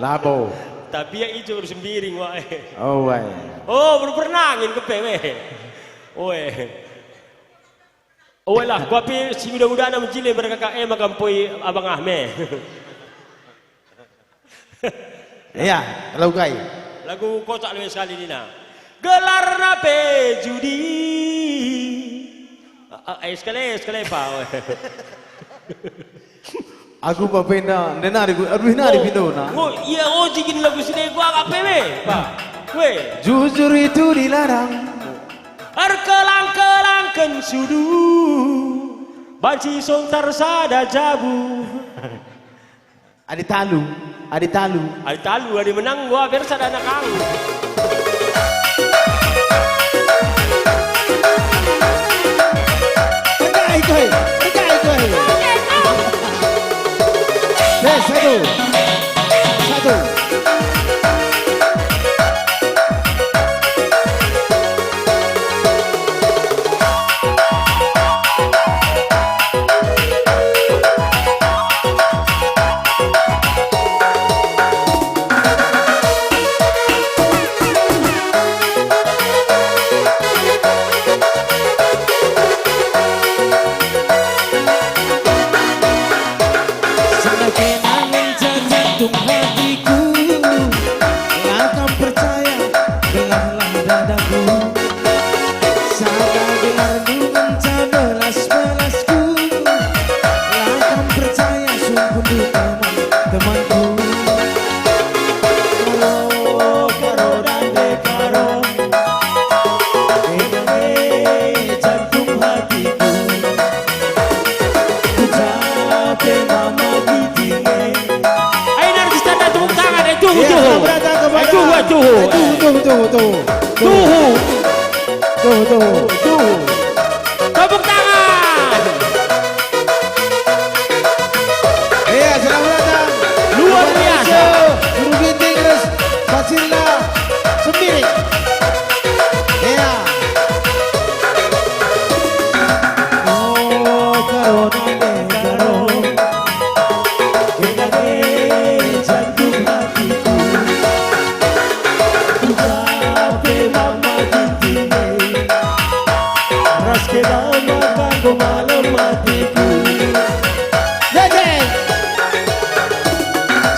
Lapo. Tapi yang itu harus sembiring wae. Oh wae. Oh, baru pernah angin kepe weh. Oe. Oe lah, gua pi si muda-muda na mencile berkakak makan poi Abang Ahmed. Iya, lagu kai. Lagu kocak lebih sekali ni nak. Gelar nape judi. Sekali pa. Aku papenda nena di pintu na. Oh, iya jikin lagu sini gua agak pewe, Pak. Weh, Jujur itu dilarang. Arkelang-kelangkan sudu. Banci song tarsada jabu. Adi talu. Adi talu, adi menang gua biar sada anak kang. Satu. Tuh. Tepuk tangan. Iya, selamat datang. Luar biasa. Guru Ginting terus Fasilda sendiri. Iya. Oh, karo. Jantung hatiku. Malam matiku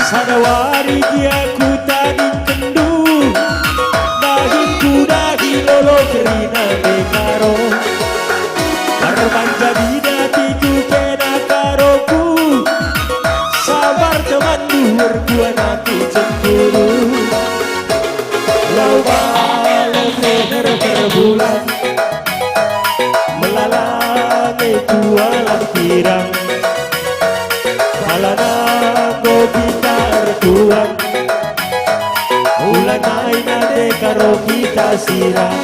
sadawari dia ku tadi kendu dahinku dahi lolo kerina bekaro karban jadi datiku kena karoku sabar teman duhur ku anakku cemburu lau balau teher berbulan kualang pirang palana kopi tartuan ulan aina de karo kita sirang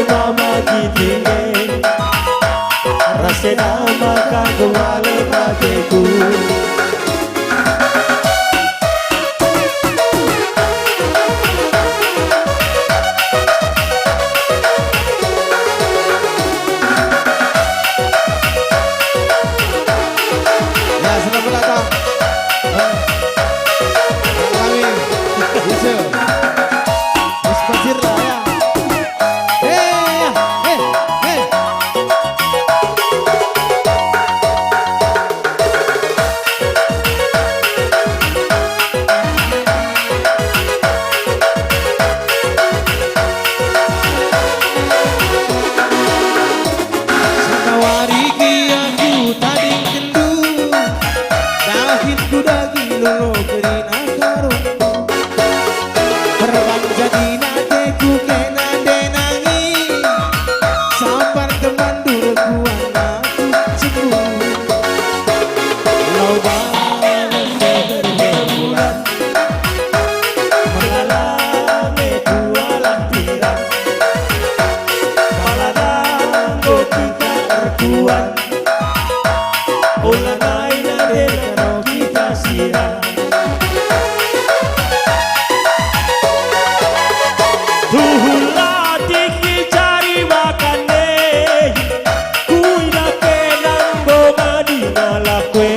mama gitinge rasena maka gawale pateku ya selamat datang kami bisa Pasir lah ya. Jadi nate ku kena denangi sabar teman dulu kuat kuat. Ulang lain ada kalau kita siap. Tuhulah tinggi cari makan deh. Kui nak kenang boga di ngalakwe.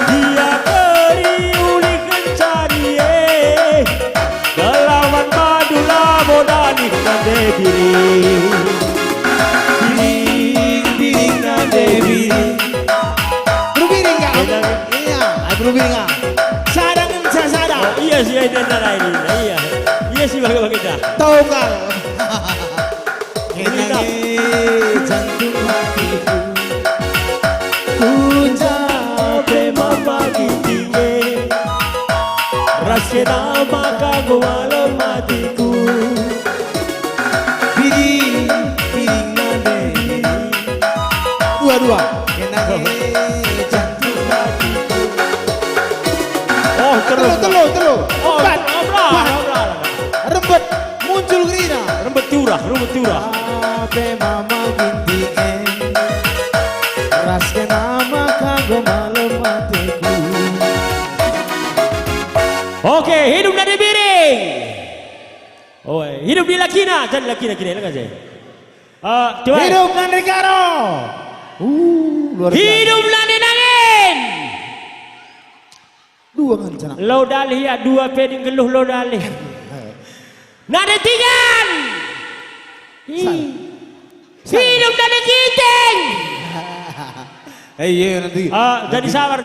Dia keri uli kencari Galawan madula modali nade biring. Biring nade biring. Berbiring nggak? Iya, berbiring nggak? Sadang bisa sadang. Iya sih ada ini. Iya. Iya sih bagi dah. Tahu nggak? Kenangi jantung hatiku, Ku capek mama gitinge. Rasanya maka malam matiku. biring nade. Dua. Kenangi jantung hatiku. Oh terus. Telu. Oh, Empat. obral. Rembet muncul gerina. Rembet tiurah. Ape mama gintinge, rasnya nama kanggo malam matiku. Oke, hidup dari biring. Oh, hidup di lakina, dan lakina enggak sih? Coba. Hidup Nandri Karo. Luar biasa. Hidup di nangin. Dua kencana. Lo dalih ya dua peding geluh lo dalih. Nade tigan. Hidup dari kiting. Iya nanti. Jadi sabar.